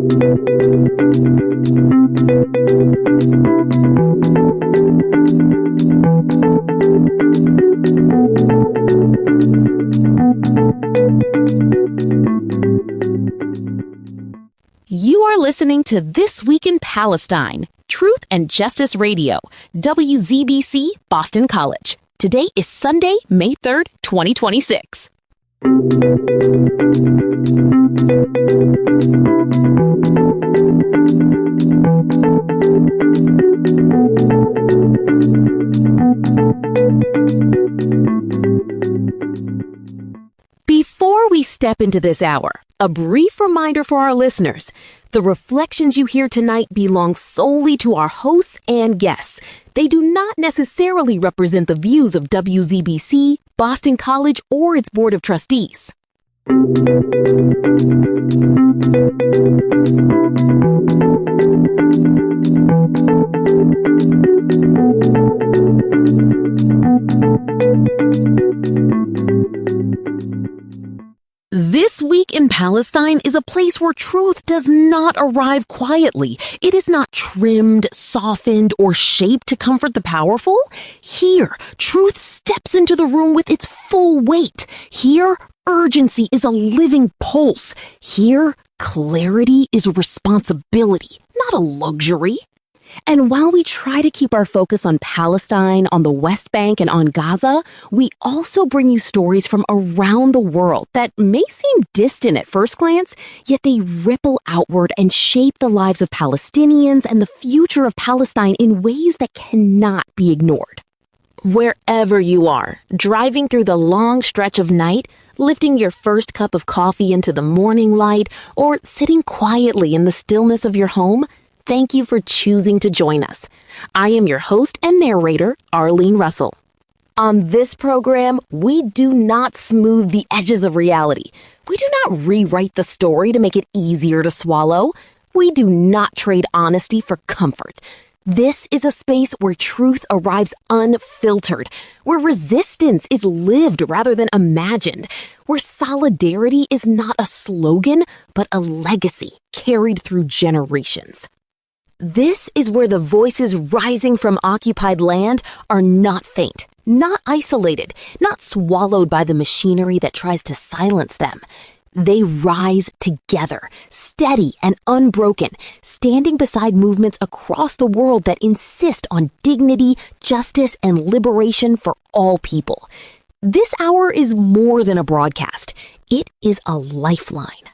You are listening to This Week in Palestine, Truth and Justice Radio, WZBC, Boston College. Today is Sunday, May 3rd, 2026. Before we step into this hour, a brief reminder for our listeners. The reflections you hear tonight belong solely to our hosts and guests. They do not necessarily represent the views of WZBC, Boston College, or its Board of Trustees. This Week in Palestine is a place where truth does not arrive quietly. It is not trimmed, softened, or shaped to comfort the powerful. Here, truth steps into the room with its full weight. Here, urgency is a living pulse. Here, clarity is a responsibility, not a luxury. And while we try to keep our focus on Palestine, on the West Bank, and on Gaza, we also bring you stories from around the world that may seem distant at first glance, yet they ripple outward and shape the lives of Palestinians and the future of Palestine in ways that cannot be ignored. Wherever you are, driving through the long stretch of night, lifting your first cup of coffee into the morning light, or sitting quietly in the stillness of your home, thank you for choosing to join us. I am your host and narrator, Arlene Russell. On this program, we do not smooth the edges of reality. We do not rewrite the story to make it easier to swallow. We do not trade honesty for comfort. This is a space where truth arrives unfiltered, where resistance is lived rather than imagined, where solidarity is not a slogan, but a legacy carried through generations. This is where the voices rising from occupied land are not faint, not isolated, not swallowed by the machinery that tries to silence them. They rise together, steady and unbroken, standing beside movements across the world that insist on dignity, justice, and liberation for all people. This hour is more than a broadcast. It is a lifeline.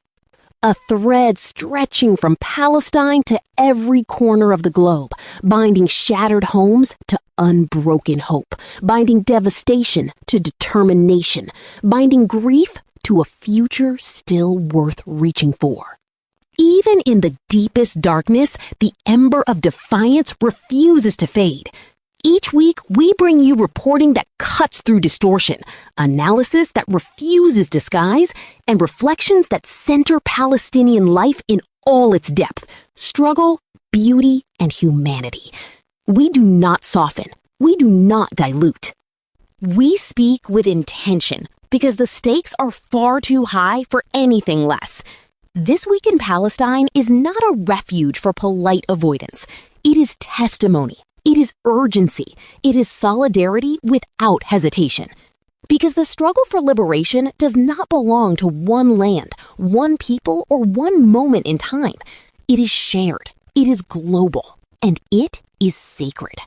A thread stretching from Palestine to every corner of the globe, binding shattered homes to unbroken hope, binding devastation to determination, binding grief to a future still worth reaching for. Even in the deepest darkness, the ember of defiance refuses to fade. Each week, we bring you reporting that cuts through distortion, analysis that refuses disguise, and reflections that center Palestinian life in all its depth, struggle, beauty, and humanity. We do not soften. We do not dilute. We speak with intention because the stakes are far too high for anything less. This Week in Palestine is not a refuge for polite avoidance. It is testimony. It is urgency. It is solidarity without hesitation. Because the struggle for liberation does not belong to one land, one people, or one moment in time. It is shared. It is global. And it is sacred.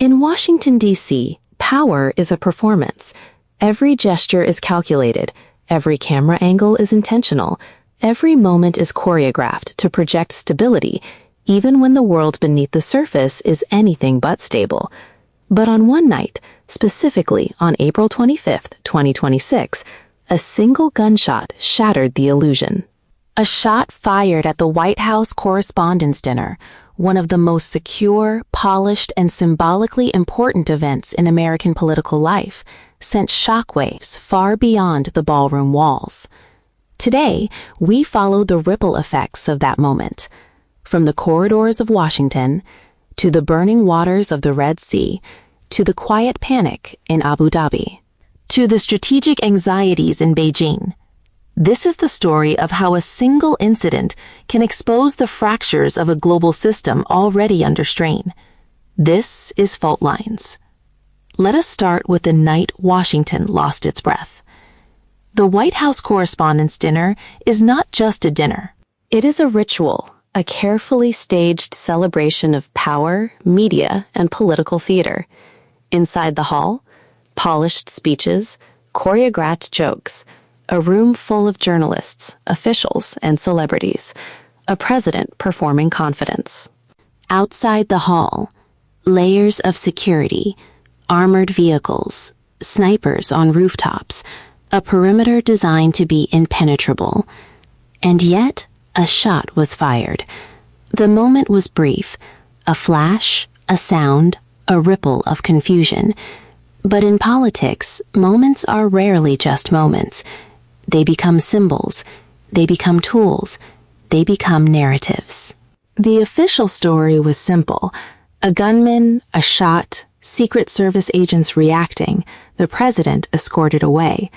In Washington, D.C., power is a performance. Every gesture is calculated. Every camera angle is intentional. Every moment is choreographed to project stability, even when the world beneath the surface is anything but stable. But on one night, specifically on April 25th, 2026, a single gunshot shattered the illusion. A shot fired at the White House Correspondents' Dinner, one of the most secure, polished, and symbolically important events in American political life, sent shockwaves far beyond the ballroom walls. Today, we follow the ripple effects of that moment. From the corridors of Washington, to the burning waters of the Red Sea, to the quiet panic in Abu Dhabi, to the strategic anxieties in Beijing. This is the story of how a single incident can expose the fractures of a global system already under strain. This is Fault Lines. Let us start with the night Washington lost its breath. The White House Correspondents' Dinner is not just a dinner. It is a ritual, a carefully staged celebration of power, media, and political theater. Inside the hall, polished speeches, choreographed jokes, a room full of journalists, officials, and celebrities, a president performing confidence. Outside the hall, layers of security, armored vehicles, snipers on rooftops, a perimeter designed to be impenetrable. And yet, a shot was fired. The moment was brief, a flash, a sound, a ripple of confusion. But in politics, moments are rarely just moments. They become symbols, they become tools, they become narratives. The official story was simple. A gunman, a shot, Secret Service agents reacting, the president escorted away.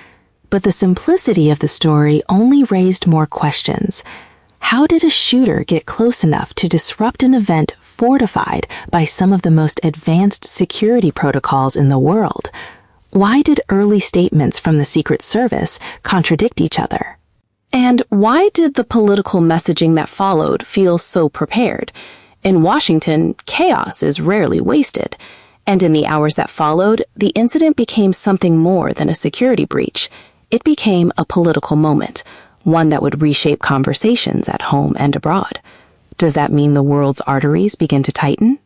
But the simplicity of the story only raised more questions. How did a shooter get close enough to disrupt an event fortified by some of the most advanced security protocols in the world? Why did early statements from the Secret Service contradict each other? And why did the political messaging that followed feel so prepared? In Washington, chaos is rarely wasted. And in the hours that followed, the incident became something more than a security breach. It became a political moment, one that would reshape conversations at home and abroad. Does that mean the world's arteries begin to tighten?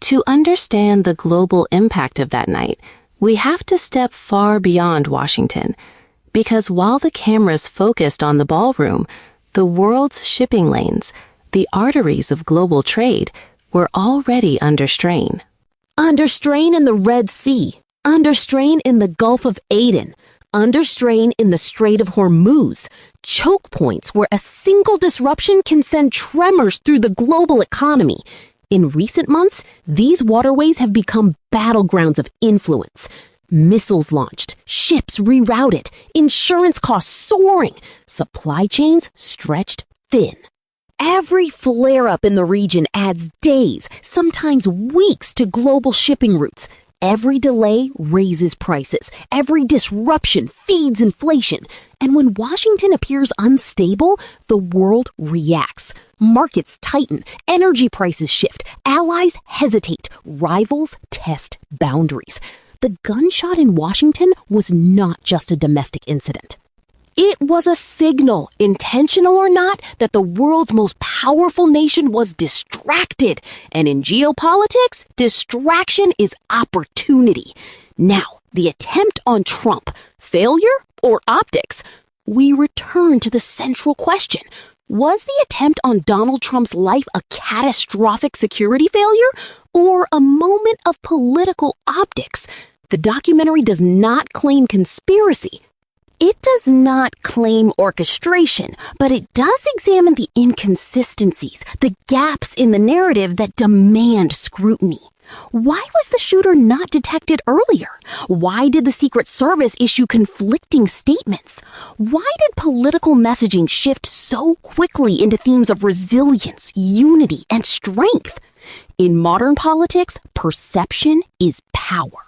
To understand the global impact of that night, we have to step far beyond Washington, because while the cameras focused on the ballroom, the world's shipping lanes, the arteries of global trade, were already under strain. Under strain in the Red Sea, under strain in the Gulf of Aden, under strain in the Strait of Hormuz, choke points where a single disruption can send tremors through the global economy. In recent months, these waterways have become battlegrounds of influence. Missiles launched, ships rerouted, insurance costs soaring, supply chains stretched thin. Every flare-up in the region adds days, sometimes weeks, to global shipping routes. Every delay raises prices. Every disruption feeds inflation. And when Washington appears unstable, the world reacts. Markets tighten, energy prices shift, allies hesitate, rivals test boundaries. The gunshot in Washington was not just a domestic incident. It was a signal, intentional or not, that the world's most powerful nation was distracted. And in geopolitics, distraction is opportunity. Now, the attempt on Trump, failure or optics? We return to the central question. Was the attempt on Donald Trump's life a catastrophic security failure or a moment of political optics? The documentary does not claim conspiracy. It does not claim orchestration, but it does examine the inconsistencies, the gaps in the narrative that demand scrutiny. Why was the shooter not detected earlier? Why did the Secret Service issue conflicting statements? Why did political messaging shift so quickly into themes of resilience, unity, and strength? In modern politics, perception is power.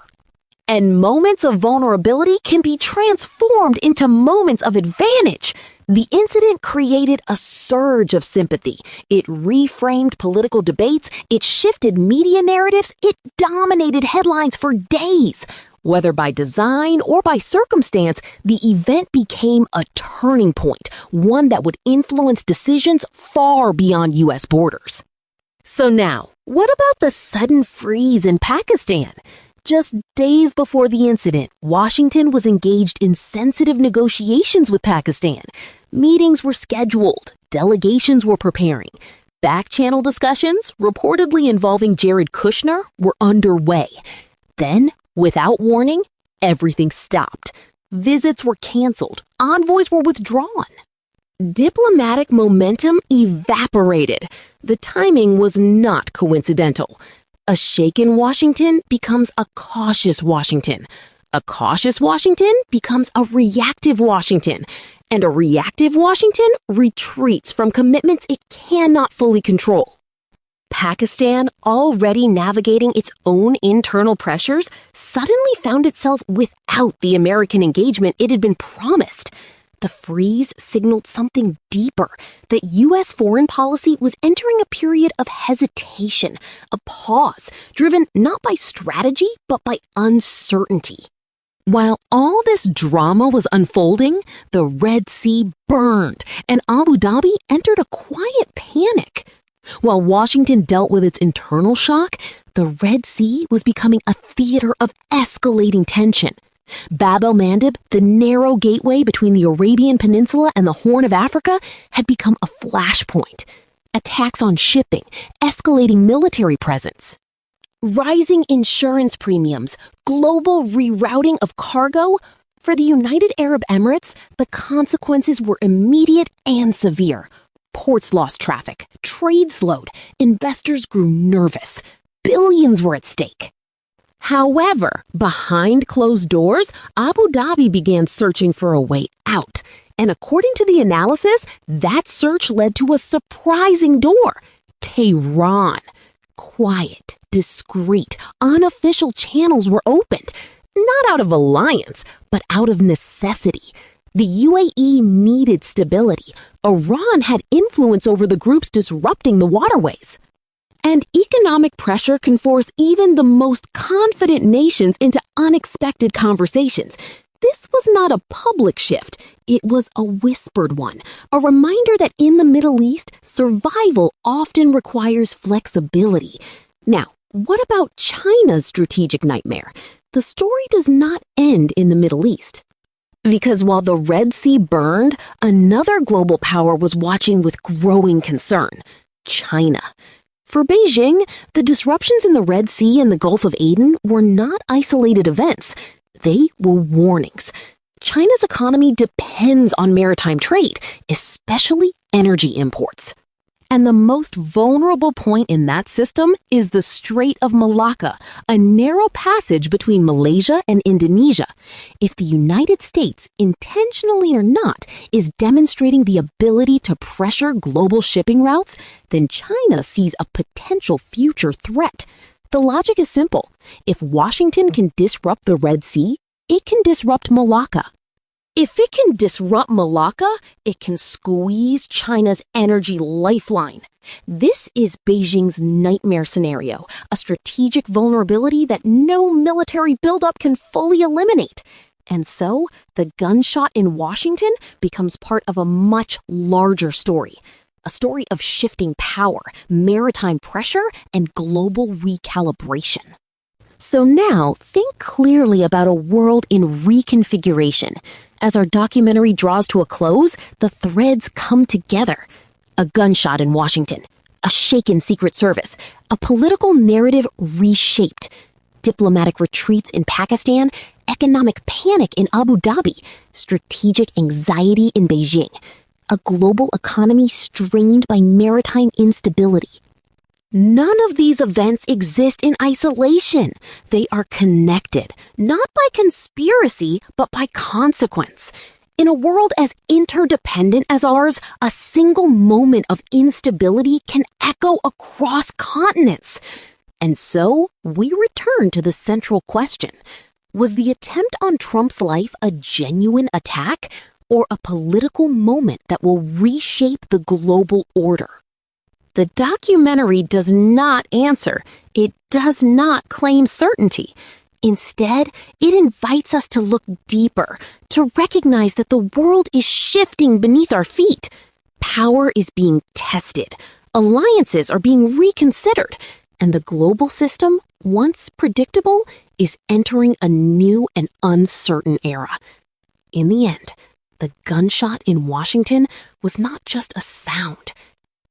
And moments of vulnerability can be transformed into moments of advantage. The incident created a surge of sympathy. It reframed political debates. It shifted media narratives. It dominated headlines for days. Whether by design or by circumstance, the event became a turning point, one that would influence decisions far beyond U.S. borders. So now, what about the sudden freeze in Pakistan? Just days before the incident, Washington was engaged in sensitive negotiations with Pakistan. Meetings were scheduled, delegations were preparing. Back-channel discussions, reportedly involving Jared Kushner, were underway. Then, without warning, everything stopped. Visits were canceled. Envoys were withdrawn. Diplomatic momentum evaporated. The timing was not coincidental. A shaken Washington becomes a cautious Washington. A cautious Washington becomes a reactive Washington. And a reactive Washington retreats from commitments it cannot fully control. Pakistan, already navigating its own internal pressures, suddenly found itself without the American engagement it had been promised. The freeze signaled something deeper, that U.S. foreign policy was entering a period of hesitation, a pause, driven not by strategy, but by uncertainty. While all this drama was unfolding, the Red Sea burned, and Abu Dhabi entered a quiet panic. While Washington dealt with its internal shock, the Red Sea was becoming a theater of escalating tension. Bab el-Mandeb, the narrow gateway between the Arabian Peninsula and the Horn of Africa, had become a flashpoint. Attacks on shipping, escalating military presence, rising insurance premiums, global rerouting of cargo. For the United Arab Emirates, the consequences were immediate and severe. Ports lost traffic, trade slowed, investors grew nervous. Billions were at stake. However, behind closed doors, Abu Dhabi began searching for a way out. And according to the analysis, that search led to a surprising door: Tehran. Quiet, discreet, unofficial channels were opened, not out of alliance, but out of necessity. The UAE needed stability. Iran had influence over the groups disrupting the waterways. And economic pressure can force even the most confident nations into unexpected conversations. This was not a public shift. It was a whispered one, a reminder that in the Middle East, survival often requires flexibility. Now, what about China's strategic nightmare? The story does not end in the Middle East. Because while the Red Sea burned, another global power was watching with growing concern: China. For Beijing, the disruptions in the Red Sea and the Gulf of Aden were not isolated events. They were warnings. China's economy depends on maritime trade, especially energy imports. And the most vulnerable point in that system is the Strait of Malacca, a narrow passage between Malaysia and Indonesia. If the United States, intentionally or not, is demonstrating the ability to pressure global shipping routes, then China sees a potential future threat. The logic is simple. If Washington can disrupt the Red Sea, it can disrupt Malacca. If it can disrupt Malacca, it can squeeze China's energy lifeline. This is Beijing's nightmare scenario, a strategic vulnerability that no military buildup can fully eliminate. And so, the gunshot in Washington becomes part of a much larger story. A story of shifting power, maritime pressure, and global recalibration. So now, think clearly about a world in reconfiguration. As our documentary draws to a close, the threads come together. A gunshot in Washington, a shaken Secret Service, a political narrative reshaped, diplomatic retreats in Pakistan, economic panic in Abu Dhabi, strategic anxiety in Beijing, a global economy strained by maritime instability. None of these events exist in isolation. They are connected, not by conspiracy, but by consequence. In a world as interdependent as ours, a single moment of instability can echo across continents. And so, we return to the central question. Was the attempt on Trump's life a genuine attack, or a political moment that will reshape the global order? The documentary does not answer. It does not claim certainty. Instead, it invites us to look deeper, to recognize that the world is shifting beneath our feet. Power is being tested. Alliances are being reconsidered. And the global system, once predictable, is entering a new and uncertain era. In the end, the gunshot in Washington was not just a sound.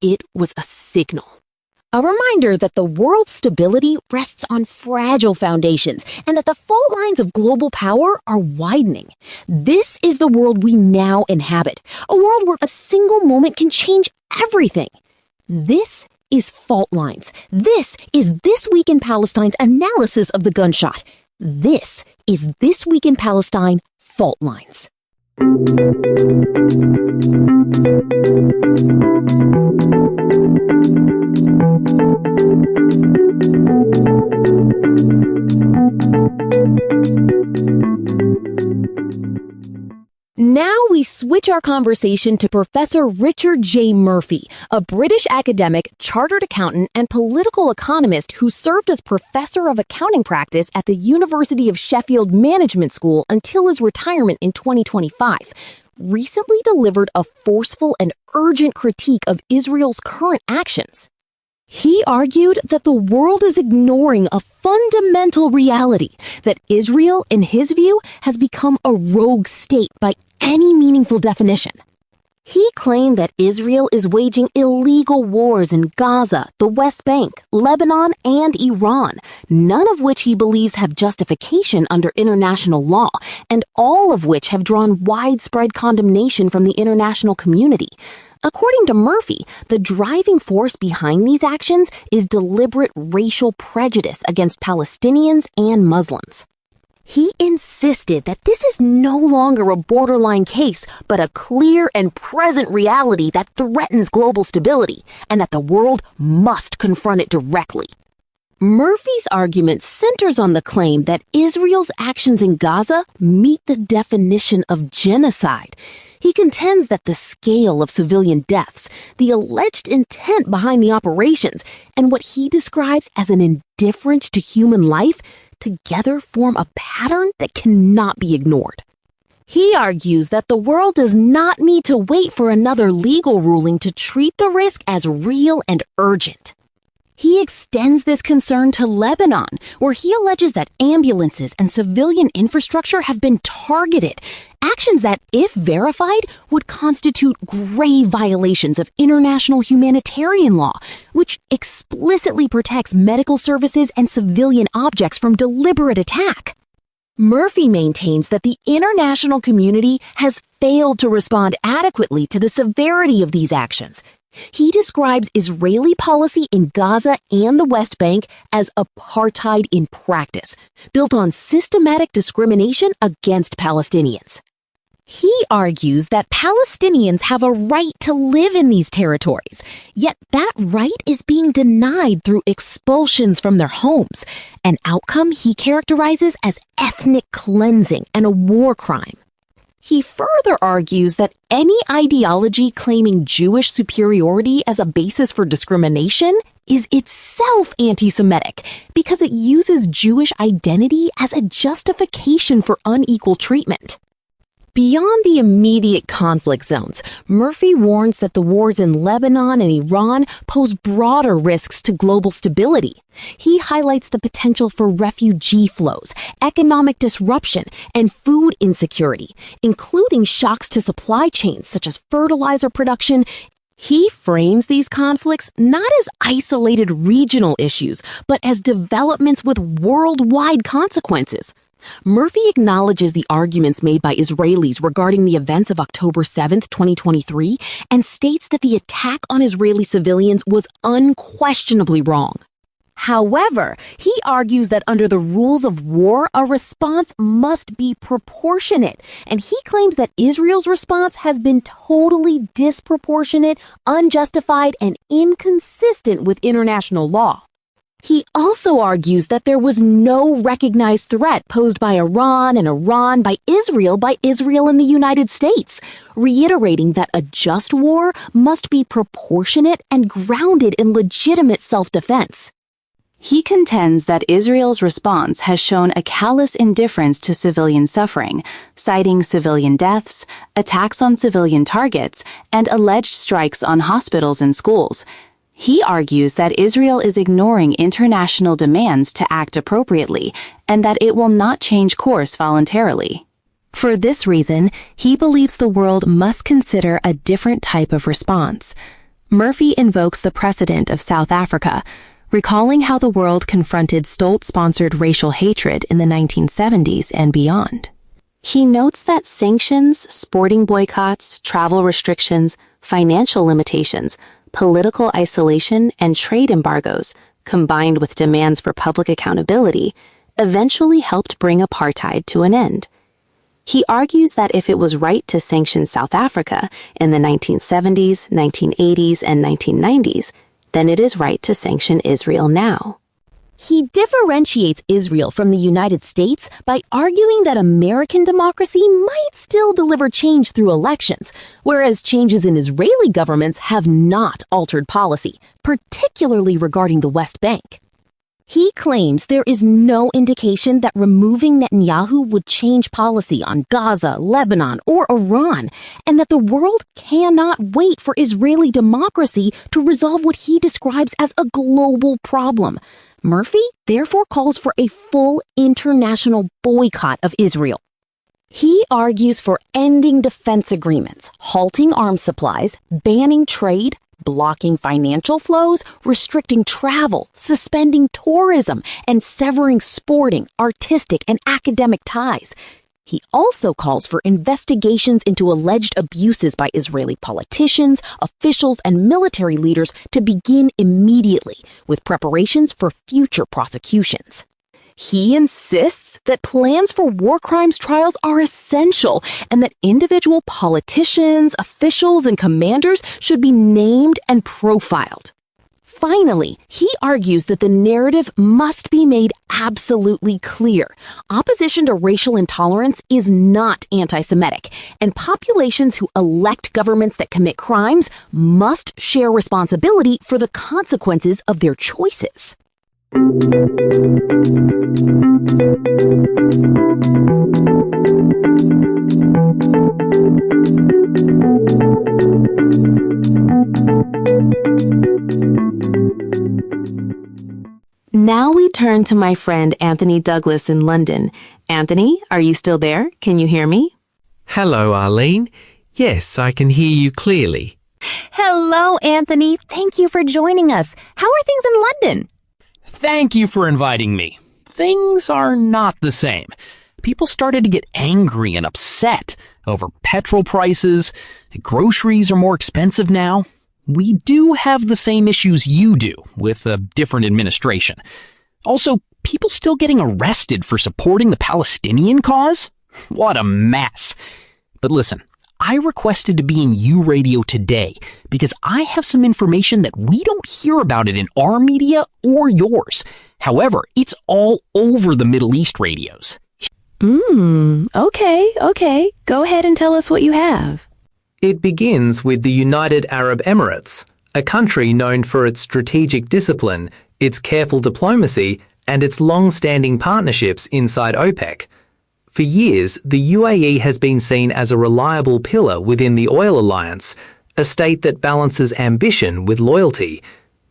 It was a signal. A reminder that the world's stability rests on fragile foundations and that the fault lines of global power are widening. This is the world we now inhabit, a world where a single moment can change everything. This is Fault Lines. This is This Week in Palestine's analysis of the gunshot. This is This Week in Palestine Fault Lines. Now we switch our conversation to Professor Richard J. Murphy, a British academic, chartered accountant, and political economist who served as professor of accounting practice at the University of Sheffield Management School until his retirement in 2025. Recently delivered a forceful and urgent critique of Israel's current actions. He argued that the world is ignoring a fundamental reality, that Israel, in his view, has become a rogue state by any meaningful definition. He claimed that Israel is waging illegal wars in Gaza, the West Bank, Lebanon, and Iran, none of which he believes have justification under international law, and all of which have drawn widespread condemnation from the international community. According to Murphy, the driving force behind these actions is deliberate racial prejudice against Palestinians and Muslims. He insisted that this is no longer a borderline case, but a clear and present reality that threatens global stability, and that the world must confront it directly. Murphy's argument centers on the claim that Israel's actions in Gaza meet the definition of genocide. He contends that the scale of civilian deaths, the alleged intent behind the operations, and what he describes as an indifference to human life together form a pattern that cannot be ignored. He argues that the world does not need to wait for another legal ruling to treat the risk as real and urgent. He extends this concern to Lebanon, where he alleges that ambulances and civilian infrastructure have been targeted, actions that, if verified, would constitute grave violations of international humanitarian law, which explicitly protects medical services and civilian objects from deliberate attack. Murphy maintains that the international community has failed to respond adequately to the severity of these actions. He describes Israeli policy in Gaza and the West Bank as apartheid in practice, built on systematic discrimination against Palestinians. He argues that Palestinians have a right to live in these territories, yet that right is being denied through expulsions from their homes, an outcome he characterizes as ethnic cleansing and a war crime. He further argues that any ideology claiming Jewish superiority as a basis for discrimination is itself anti-Semitic because it uses Jewish identity as a justification for unequal treatment. Beyond the immediate conflict zones, Murphy warns that the wars in Lebanon and Iran pose broader risks to global stability. He highlights the potential for refugee flows, economic disruption, and food insecurity, including shocks to supply chains such as fertilizer production. He frames these conflicts not as isolated regional issues, but as developments with worldwide consequences. Murphy acknowledges the arguments made by Israelis regarding the events of October 7, 2023, and states that the attack on Israeli civilians was unquestionably wrong. However, he argues that under the rules of war, a response must be proportionate, and he claims that Israel's response has been totally disproportionate, unjustified, and inconsistent with international law. He also argues that there was no recognized threat posed by Iran by Israel and the United States, reiterating that a just war must be proportionate and grounded in legitimate self-defense. He contends that Israel's response has shown a callous indifference to civilian suffering, citing civilian deaths, attacks on civilian targets, and alleged strikes on hospitals and schools. He argues that Israel is ignoring international demands to act appropriately and that it will not change course voluntarily. For this reason, he believes the world must consider a different type of response. Murphy invokes the precedent of South Africa, recalling how the world confronted Stoltz-sponsored racial hatred in the 1970s and beyond. He notes that sanctions, sporting boycotts, travel restrictions, financial limitations, political isolation, and trade embargoes, combined with demands for public accountability, eventually helped bring apartheid to an end. He argues that if it was right to sanction South Africa in the 1970s, 1980s, and 1990s, then it is right to sanction Israel now. He differentiates Israel from the United States by arguing that American democracy might still deliver change through elections, whereas changes in Israeli governments have not altered policy, particularly regarding the West Bank. He claims there is no indication that removing Netanyahu would change policy on Gaza, Lebanon, or Iran, and that the world cannot wait for Israeli democracy to resolve what he describes as a global problem. Murphy therefore calls for a full international boycott of Israel. He argues for ending defense agreements, halting arms supplies, banning trade, blocking financial flows, restricting travel, suspending tourism, and severing sporting, artistic, and academic ties. He also calls for investigations into alleged abuses by Israeli politicians, officials, and military leaders to begin immediately, with preparations for future prosecutions. He insists that plans for war crimes trials are essential and that individual politicians, officials, and commanders should be named and profiled. Finally, he argues that the narrative must be made absolutely clear. Opposition to racial intolerance is not anti-Semitic, and populations who elect governments that commit crimes must share responsibility for the consequences of their choices. Now we turn to my friend Anthony Douglas in London. Anthony, are you still there? Can you hear me? Hello, Arlene. Yes, I can hear you clearly. Hello, Anthony. Thank you for joining us. How are things in London? Thank you for inviting me. Things are not the same. People started to get angry and upset over petrol prices. Groceries are more expensive now. We do have the same issues you do, with a different administration. Also, people still getting arrested for supporting the Palestinian cause? What a mess. But listen, I requested to be in U Radio today because I have some information that we don't hear about it in our media or yours. However, it's all over the Middle East radios. Okay. Go ahead and tell us what you have. It begins with the United Arab Emirates, a country known for its strategic discipline, its careful diplomacy, and its long-standing partnerships inside OPEC. For years, the UAE has been seen as a reliable pillar within the oil alliance, a state that balances ambition with loyalty.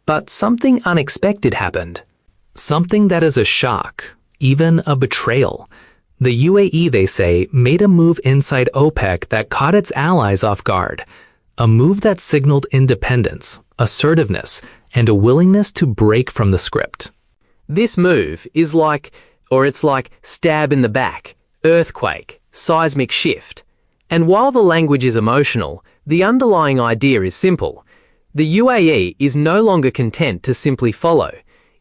But something unexpected happened. Something that is a shock, even a betrayal. The UAE, they say, made a move inside OPEC that caught its allies off guard. A move that signaled independence, assertiveness, and a willingness to break from the script. This move is like stab in the back, earthquake, seismic shift. And while the language is emotional, the underlying idea is simple. The UAE is no longer content to simply follow.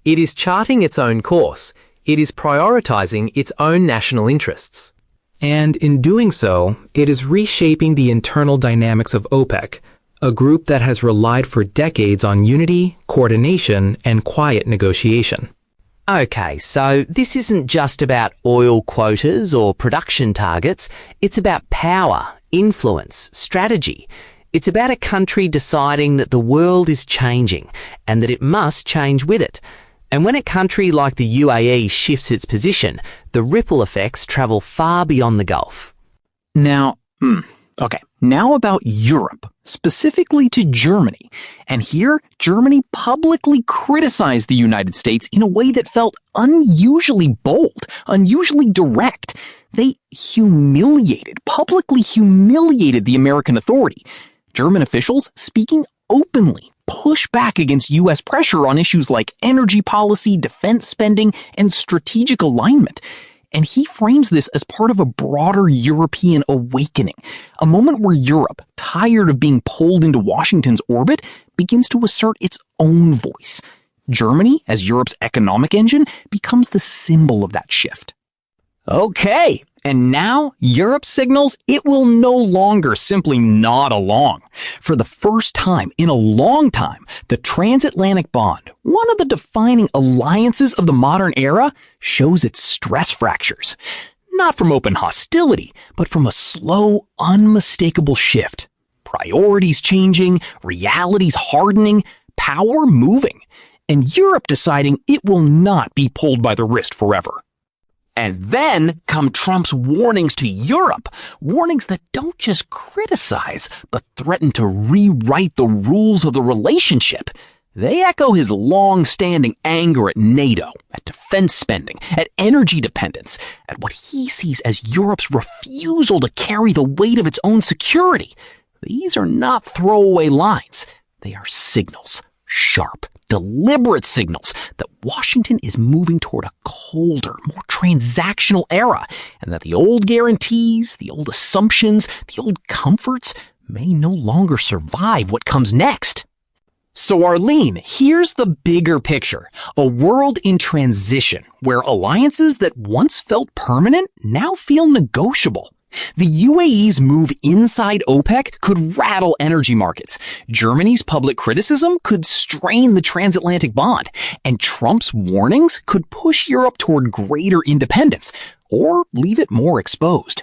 It is charting its own course. It is prioritizing its own national interests. And in doing so, it is reshaping the internal dynamics of OPEC, a group that has relied for decades on unity, coordination, and quiet negotiation. Okay, so this isn't just about oil quotas or production targets. It's about power, influence, strategy. It's about a country deciding that the world is changing and that it must change with it. And when a country like the UAE shifts its position, the ripple effects travel far beyond the Gulf. Now about Europe, specifically to Germany. And here, Germany publicly criticized the United States in a way that felt unusually bold, unusually direct. They publicly humiliated the American authority. German officials speaking openly push back against U.S. pressure on issues like energy policy, defense spending, and strategic alignment. And he frames this as part of a broader European awakening, a moment where Europe, tired of being pulled into Washington's orbit, begins to assert its own voice. Germany, as Europe's economic engine, becomes the symbol of that shift. Okay, and now Europe signals it will no longer simply nod along. For the first time in a long time, the transatlantic bond, one of the defining alliances of the modern era, shows its stress fractures. Not from open hostility, but from a slow, unmistakable shift. Priorities changing, realities hardening, power moving, and Europe deciding it will not be pulled by the wrist forever. And then come Trump's warnings to Europe, warnings that don't just criticize, but threaten to rewrite the rules of the relationship. They echo his long-standing anger at NATO, at defense spending, at energy dependence, at what he sees as Europe's refusal to carry the weight of its own security. These are not throwaway lines. They are signals, sharp, deliberate signals that Washington is moving toward a colder, more transactional era, and that the old guarantees, the old assumptions, the old comforts may no longer survive what comes next. So Arlene, here's the bigger picture. A world in transition, where alliances that once felt permanent now feel negotiable. The UAE's move inside OPEC could rattle energy markets. Germany's public criticism could strain the transatlantic bond. And Trump's warnings could push Europe toward greater independence, or leave it more exposed.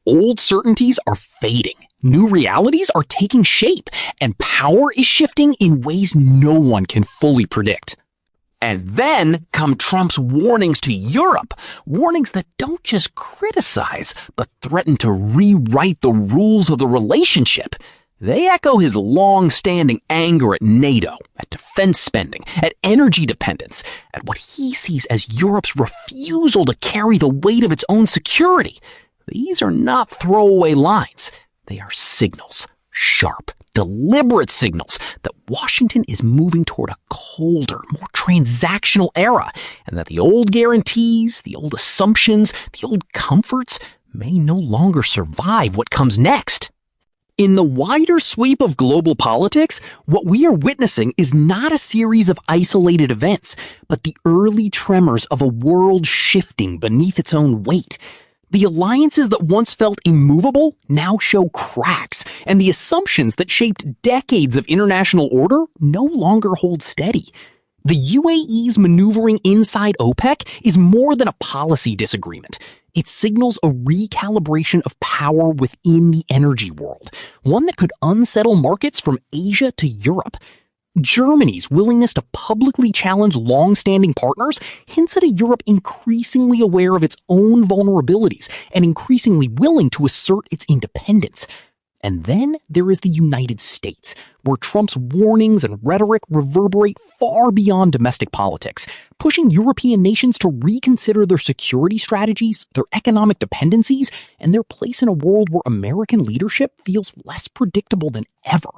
Old certainties are fading. New realities are taking shape, and power is shifting in ways no one can fully predict. And then come Trump's warnings to Europe, warnings that don't just criticize, but threaten to rewrite the rules of the relationship. They echo his long-standing anger at NATO, at defense spending, at energy dependence, at what he sees as Europe's refusal to carry the weight of its own security. These are not throwaway lines. They are signals, sharp, deliberate signals that Washington is moving toward a colder, more transactional era, and that the old guarantees, the old assumptions, the old comforts may no longer survive what comes next. In the wider sweep of global politics, what we are witnessing is not a series of isolated events, but the early tremors of a world shifting beneath its own weight. The alliances that once felt immovable now show cracks, and the assumptions that shaped decades of international order no longer hold steady. The UAE's maneuvering inside OPEC is more than a policy disagreement. It signals a recalibration of power within the energy world, one that could unsettle markets from Asia to Europe. Germany's willingness to publicly challenge long-standing partners hints at a Europe increasingly aware of its own vulnerabilities and increasingly willing to assert its independence. And then there is the United States, where Trump's warnings and rhetoric reverberate far beyond domestic politics, pushing European nations to reconsider their security strategies, their economic dependencies, and their place in a world where American leadership feels less predictable than ever.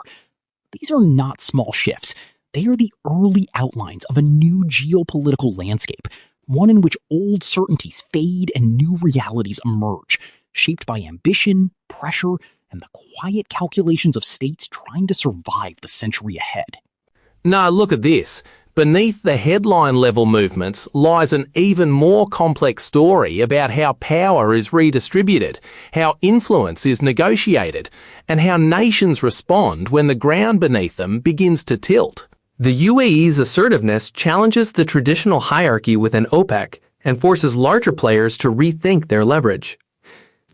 These are not small shifts. They are the early outlines of a new geopolitical landscape, one in which old certainties fade and new realities emerge, shaped by ambition, pressure, and the quiet calculations of states trying to survive the century ahead. Now look at this. Beneath the headline-level movements lies an even more complex story about how power is redistributed, how influence is negotiated, and how nations respond when the ground beneath them begins to tilt. The UAE's assertiveness challenges the traditional hierarchy within OPEC and forces larger players to rethink their leverage.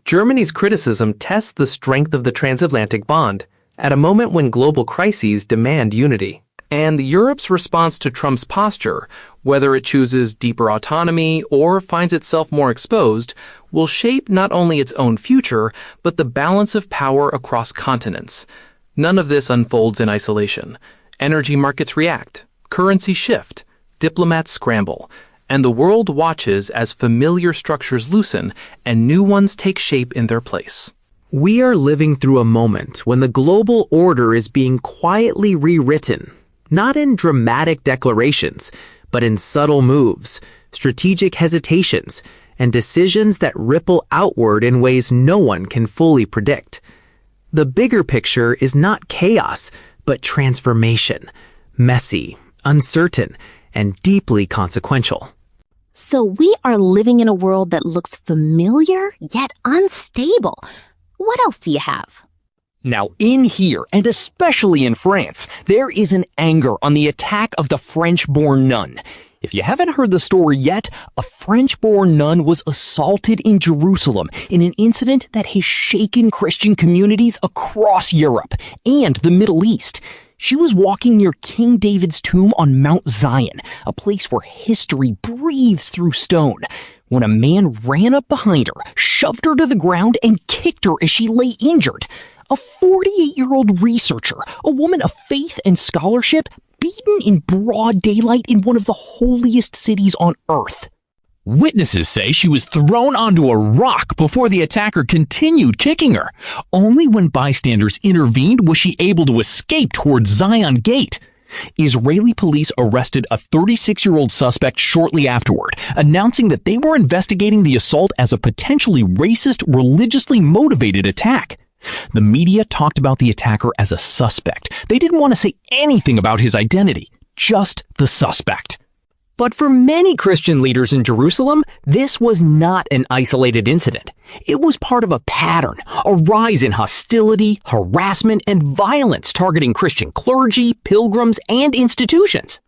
Germany's criticism tests the strength of the transatlantic bond at a moment when global crises demand unity. And Europe's response to Trump's posture, whether it chooses deeper autonomy or finds itself more exposed, will shape not only its own future, but the balance of power across continents. None of this unfolds in isolation. Energy markets react, currencies shift, diplomats scramble, and the world watches as familiar structures loosen and new ones take shape in their place. We are living through a moment when the global order is being quietly rewritten, not in dramatic declarations, but in subtle moves, strategic hesitations, and decisions that ripple outward in ways no one can fully predict. The bigger picture is not chaos, but transformation, messy, uncertain, and deeply consequential. So we are living in a world that looks familiar, yet unstable. What else do you have? Now, in here, and especially in France, there is an anger on the attack of the French-born nun. If you haven't heard the story yet, a French-born nun was assaulted in Jerusalem in an incident that has shaken Christian communities across Europe and the Middle East. She was walking near King David's tomb on Mount Zion, a place where history breathes through stone, when a man ran up behind her, shoved her to the ground, and kicked her as she lay injured. A 48-year-old researcher, a woman of faith and scholarship, beaten in broad daylight in one of the holiest cities on earth. Witnesses say she was thrown onto a rock before the attacker continued kicking her. Only when bystanders intervened was she able to escape towards Zion Gate. Israeli police arrested a 36-year-old suspect shortly afterward, announcing that they were investigating the assault as a potentially racist, religiously motivated attack. The media talked about the attacker as a suspect. They didn't want to say anything about his identity, just the suspect. But for many Christian leaders in Jerusalem, this was not an isolated incident. It was part of a pattern, a rise in hostility, harassment, and violence targeting Christian clergy, pilgrims, and institutions.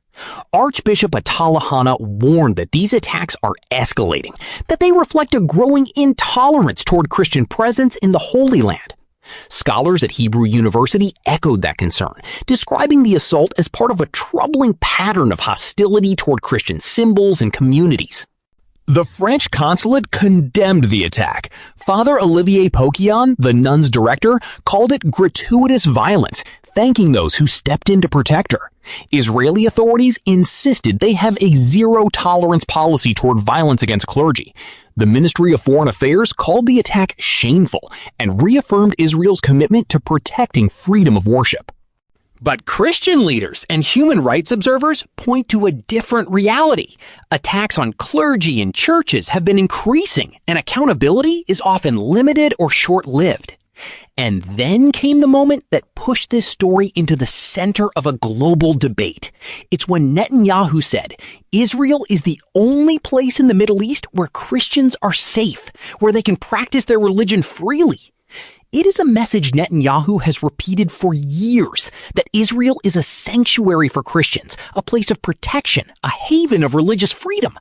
Archbishop Atala Hana warned that these attacks are escalating, that they reflect a growing intolerance toward Christian presence in the Holy Land. Scholars at Hebrew University echoed that concern, describing the assault as part of a troubling pattern of hostility toward Christian symbols and communities. The French consulate condemned the attack. Father Olivier Poquion, the nun's director, called it gratuitous violence, thanking those who stepped in to protect her. Israeli authorities insisted they have a zero-tolerance policy toward violence against clergy. The Ministry of Foreign Affairs called the attack shameful and reaffirmed Israel's commitment to protecting freedom of worship. But Christian leaders and human rights observers point to a different reality. Attacks on clergy and churches have been increasing, and accountability is often limited or short-lived. And then came the moment that pushed this story into the center of a global debate. It's when Netanyahu said, Israel is the only place in the Middle East where Christians are safe, where they can practice their religion freely. It is a message Netanyahu has repeated for years, that Israel is a sanctuary for Christians, a place of protection, a haven of religious freedom.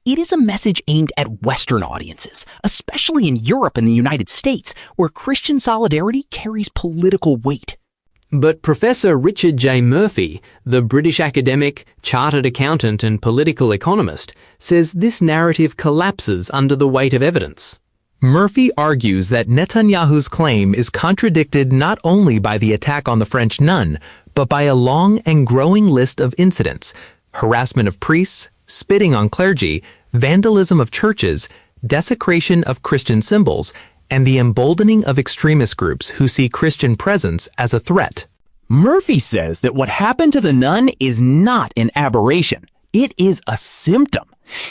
It is a message aimed at Western audiences, especially in Europe and the United States, where Christian solidarity carries political weight. But Professor Richard J. Murphy, the British academic, chartered accountant, and political economist, says this narrative collapses under the weight of evidence. Murphy argues that Netanyahu's claim is contradicted not only by the attack on the French nun, but by a long and growing list of incidents: harassment of priests, spitting on clergy, vandalism of churches, desecration of Christian symbols, and the emboldening of extremist groups who see Christian presence as a threat. Murphy says that what happened to the nun is not an aberration. It is a symptom.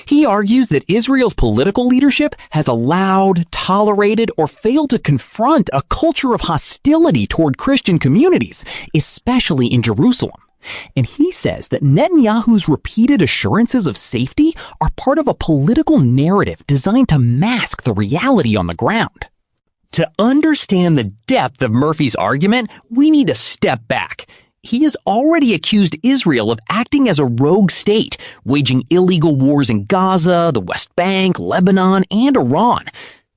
He argues that Israel's political leadership has allowed, tolerated, or failed to confront a culture of hostility toward Christian communities, especially in Jerusalem. And he says that Netanyahu's repeated assurances of safety are part of a political narrative designed to mask the reality on the ground. To understand the depth of Murphy's argument, we need to step back. He has already accused Israel of acting as a rogue state, waging illegal wars in Gaza, the West Bank, Lebanon, and Iran.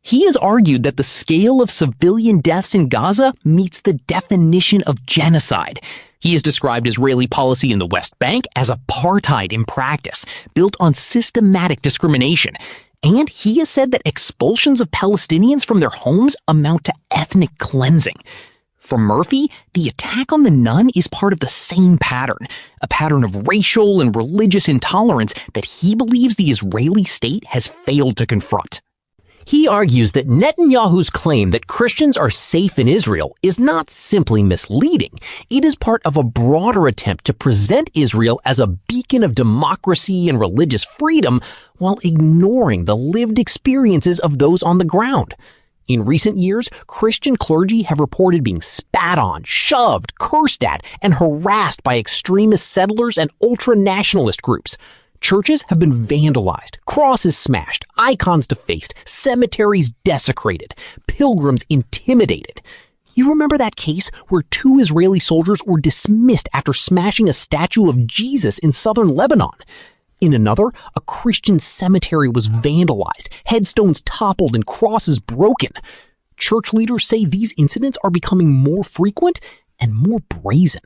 He has argued that the scale of civilian deaths in Gaza meets the definition of genocide. He has described Israeli policy in the West Bank as apartheid in practice, built on systematic discrimination. And he has said that expulsions of Palestinians from their homes amount to ethnic cleansing. For Murphy, the attack on the nun is part of the same pattern, a pattern of racial and religious intolerance that he believes the Israeli state has failed to confront. He argues that Netanyahu's claim that Christians are safe in Israel is not simply misleading. It is part of a broader attempt to present Israel as a beacon of democracy and religious freedom while ignoring the lived experiences of those on the ground. In recent years, Christian clergy have reported being spat on, shoved, cursed at, and harassed by extremist settlers and ultra-nationalist groups. Churches have been vandalized, crosses smashed, icons defaced, cemeteries desecrated, pilgrims intimidated. You remember that case where 2 Israeli soldiers were dismissed after smashing a statue of Jesus in southern Lebanon? In another, a Christian cemetery was vandalized, headstones toppled, and crosses broken. Church leaders say these incidents are becoming more frequent and more brazen.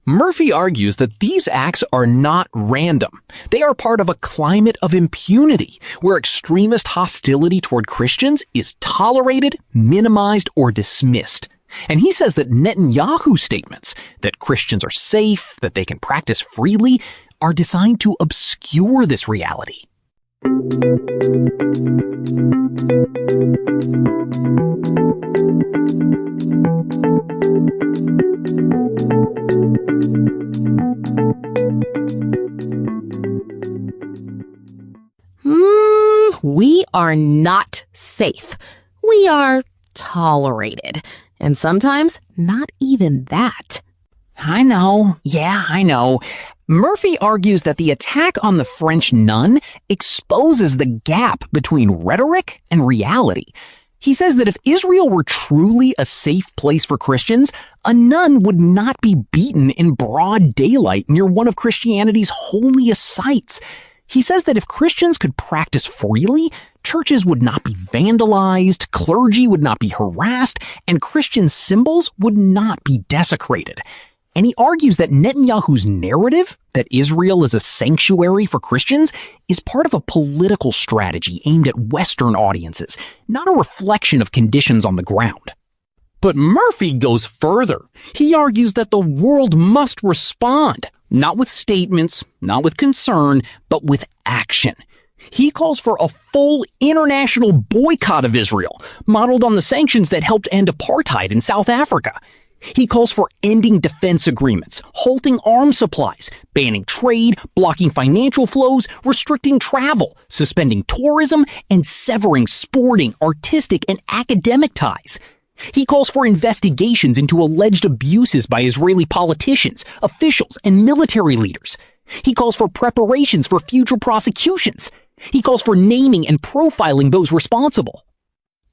Murphy argues that these acts are not random. They are part of a climate of impunity where extremist hostility toward Christians is tolerated, minimized, or dismissed. And he says that Netanyahu's statements that Christians are safe, that they can practice freely, are designed to obscure this reality. We are not safe. We are tolerated. And sometimes not even that. I know. Yeah, I know. Murphy argues that the attack on the French nun exposes the gap between rhetoric and reality. He says that if Israel were truly a safe place for Christians, a nun would not be beaten in broad daylight near one of Christianity's holiest sites. He says that if Christians could practice freely, churches would not be vandalized, clergy would not be harassed, and Christian symbols would not be desecrated. And he argues that Netanyahu's narrative, that Israel is a sanctuary for Christians, is part of a political strategy aimed at Western audiences, not a reflection of conditions on the ground. But Murphy goes further. He argues that the world must respond, not with statements, not with concern, but with action. He calls for a full international boycott of Israel, modeled on the sanctions that helped end apartheid in South Africa. He calls for ending defense agreements, halting arms supplies, banning trade, blocking financial flows, restricting travel, suspending tourism, and severing sporting, artistic, and academic ties. He calls for investigations into alleged abuses by Israeli politicians, officials, and military leaders. He calls for preparations for future prosecutions. He calls for naming and profiling those responsible.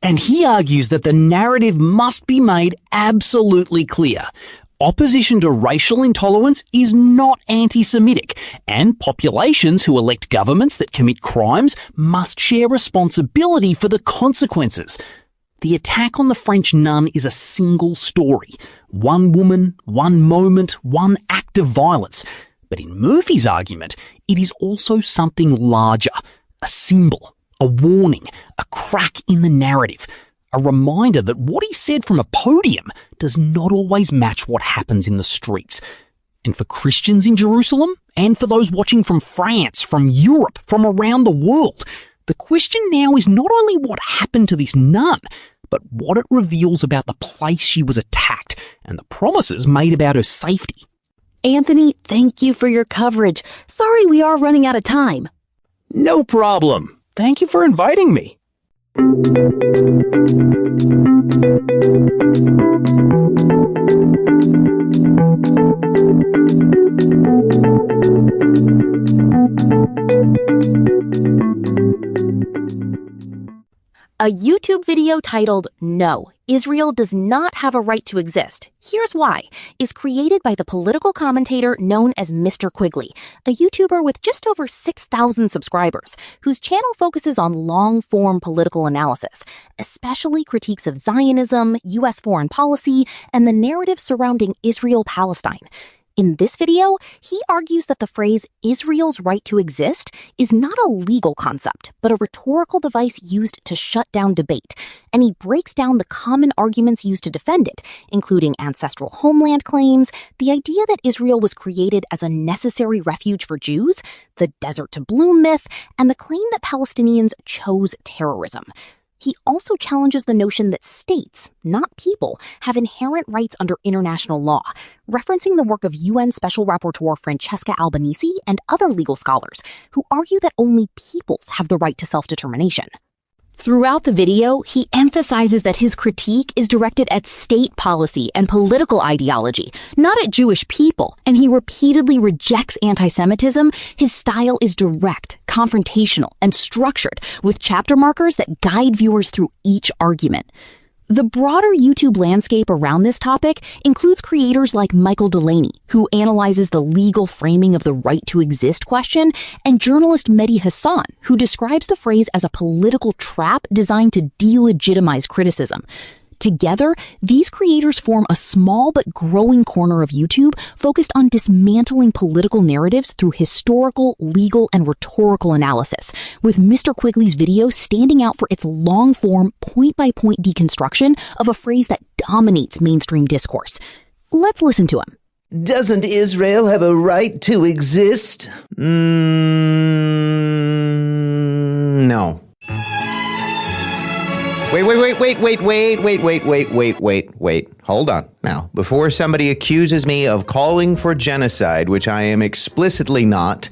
And he argues that the narrative must be made absolutely clear. Opposition to racial intolerance is not anti-Semitic, and populations who elect governments that commit crimes must share responsibility for the consequences. The attack on the French nun is a single story. One woman, one moment, one act of violence. But in Murphy's argument, it is also something larger. A symbol, a warning, a crack in the narrative. A reminder that what he said from a podium does not always match what happens in the streets. And for Christians in Jerusalem, and for those watching from France, from Europe, from around the world, the question now is not only what happened to this nun, but what it reveals about the place she was attacked and the promises made about her safety. Anthony, thank you for your coverage. Sorry we are running out of time. No problem. Thank you for inviting me. A YouTube video titled, "No, Israel Does Not Have a Right to Exist. Here's Why," is created by the political commentator known as Mr. Quigley, a YouTuber with just over 6,000 subscribers, whose channel focuses on long-form political analysis, especially critiques of Zionism, U.S. foreign policy, and the narrative surrounding Israel-Palestine. In this video, he argues that the phrase Israel's right to exist is not a legal concept, but a rhetorical device used to shut down debate, and he breaks down the common arguments used to defend it, including ancestral homeland claims, the idea that Israel was created as a necessary refuge for Jews, the desert to bloom myth, and the claim that Palestinians chose terrorism. He also challenges the notion that states, not people, have inherent rights under international law, referencing the work of UN Special Rapporteur Francesca Albanese and other legal scholars who argue that only peoples have the right to self-determination. Throughout the video, he emphasizes that his critique is directed at state policy and political ideology, not at Jewish people, and he repeatedly rejects anti-Semitism. His style is direct, confrontational, and structured, with chapter markers that guide viewers through each argument. The broader YouTube landscape around this topic includes creators like Michael Delaney, who analyzes the legal framing of the right to exist question, and journalist Mehdi Hassan, who describes the phrase as a political trap designed to delegitimize criticism. Together, these creators form a small but growing corner of YouTube focused on dismantling political narratives through historical, legal, and rhetorical analysis, with Mr. Quigley's video standing out for its long-form, point-by-point deconstruction of a phrase that dominates mainstream discourse. Let's listen to him. Doesn't Israel have a right to exist? No. Wait. Hold on. Now, before somebody accuses me of calling for genocide, which I am explicitly not,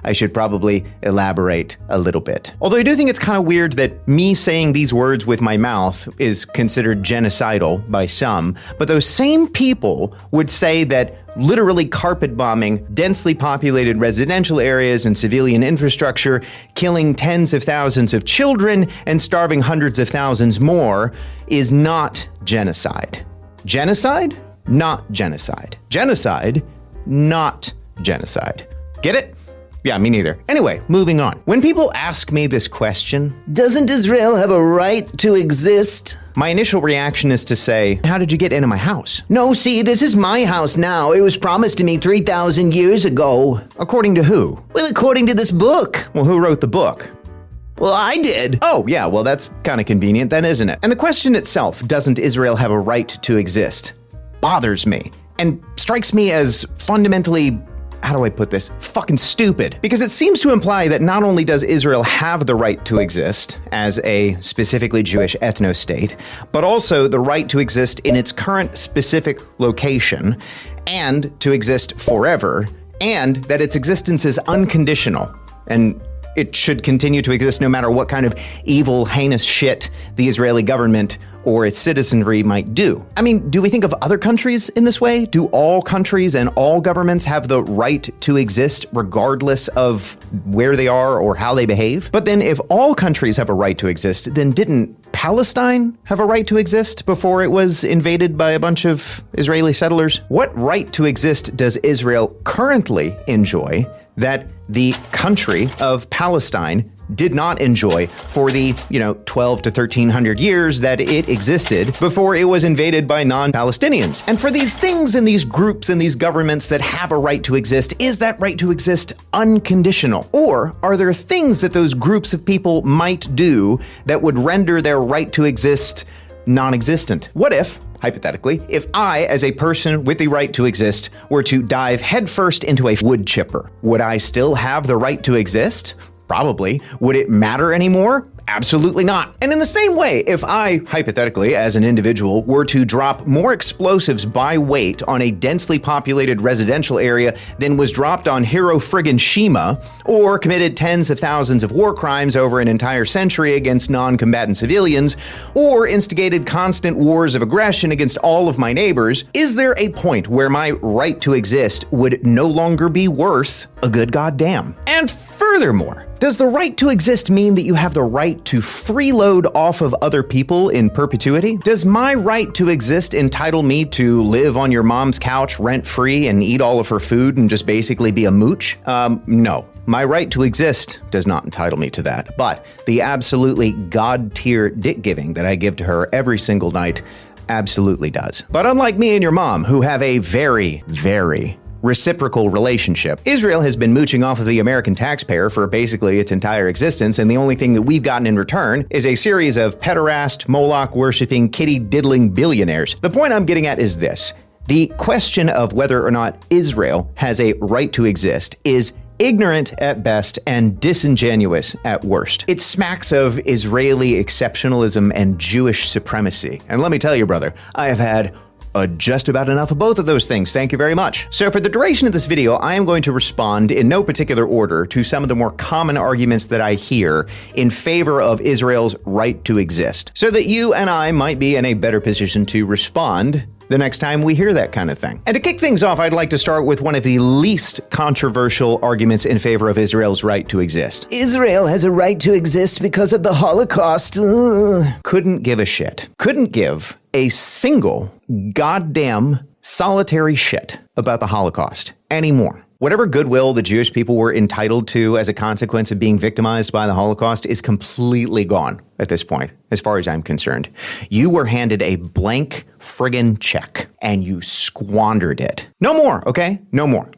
I should probably elaborate a little bit. Although I do think it's kind of weird that me saying these words with my mouth is considered genocidal by some, but those same people would say that literally carpet bombing densely populated residential areas and civilian infrastructure, killing tens of thousands of children and starving hundreds of thousands more, is not genocide. Genocide? Not genocide. Genocide? Not genocide. Get it? Yeah, me neither. Anyway, moving on. When people ask me this question, doesn't Israel have a right to exist? My initial reaction is to say, how did you get into my house? No, see, this is my house now. It was promised to me 3,000 years ago. According to who? Well, according to this book. Well, who wrote the book? Well, I did. Oh, yeah, well, that's kind of convenient then, isn't it? And the question itself, doesn't Israel have a right to exist, bothers me and strikes me as fundamentally, how do I put this, fucking stupid. Because it seems to imply that not only does Israel have the right to exist as a specifically Jewish ethno-state, but also the right to exist in its current specific location and to exist forever, and that its existence is unconditional and it should continue to exist no matter what kind of evil, heinous shit the Israeli government or its citizenry might do. I mean, do we think of other countries in this way? Do all countries and all governments have the right to exist regardless of where they are or how they behave? But then if all countries have a right to exist, then didn't Palestine have a right to exist before it was invaded by a bunch of Israeli settlers? What right to exist does Israel currently enjoy that the country of Palestine did not enjoy for the, 12 to 1300 years that it existed before it was invaded by non-Palestinians? And for these things and these groups and these governments that have a right to exist, is that right to exist unconditional? Or are there things that those groups of people might do that would render their right to exist non-existent? What if, hypothetically, if I, as a person with the right to exist, were to dive headfirst into a wood chipper, would I still have the right to exist? Probably. Would it matter anymore? Absolutely not. And in the same way, if I, hypothetically, as an individual, were to drop more explosives by weight on a densely populated residential area than was dropped on Hiroshima, or committed tens of thousands of war crimes over an entire century against non-combatant civilians, or instigated constant wars of aggression against all of my neighbors, is there a point where my right to exist would no longer be worth a good goddamn? And furthermore, does the right to exist mean that you have the right to freeload off of other people in perpetuity? Does my right to exist entitle me to live on your mom's couch rent-free and eat all of her food and just basically be a mooch? No. My right to exist does not entitle me to that, but the absolutely god-tier dick-giving that I give to her every single night absolutely does. But unlike me and your mom, who have a very, very reciprocal relationship. Israel has been mooching off of the American taxpayer for basically its entire existence, and the only thing that we've gotten in return is a series of pederast, Moloch-worshipping, kitty-diddling billionaires. The point I'm getting at is this. The question of whether or not Israel has a right to exist is ignorant at best and disingenuous at worst. It smacks of Israeli exceptionalism and Jewish supremacy. And let me tell you, brother, I have had just about enough of both of those things. Thank you very much. So for the duration of this video, I am going to respond in no particular order to some of the more common arguments that I hear in favor of Israel's right to exist, so that you and I might be in a better position to respond the next time we hear that kind of thing. And to kick things off, I'd like to start with one of the least controversial arguments in favor of Israel's right to exist. Israel has a right to exist because of the Holocaust. Couldn't give a shit. Couldn't give a single goddamn solitary shit about the Holocaust anymore. Whatever goodwill the Jewish people were entitled to as a consequence of being victimized by the Holocaust is completely gone at this point, as far as I'm concerned. You were handed a blank friggin' check, and you squandered it. No more, okay? No more.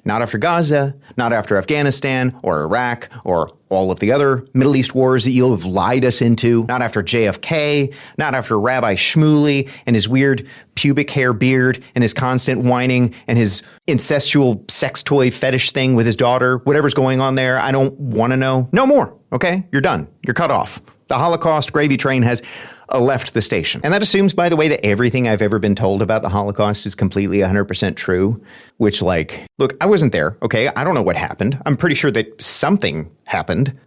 Not after Gaza, not after Afghanistan, or Iraq, or all of the other Middle East wars that you have lied us into. Not after JFK, not after Rabbi Shmuley and his weird pubic hair beard and his constant whining and his incestual sex toy fetish thing with his daughter. Whatever's going on there, I don't want to know. No more, okay? You're done. You're cut off. The Holocaust gravy train has left the station. And that assumes, by the way, that everything I've ever been told about the Holocaust is completely 100% true, which, like, look, I wasn't there, okay? I don't know what happened. I'm pretty sure that something happened.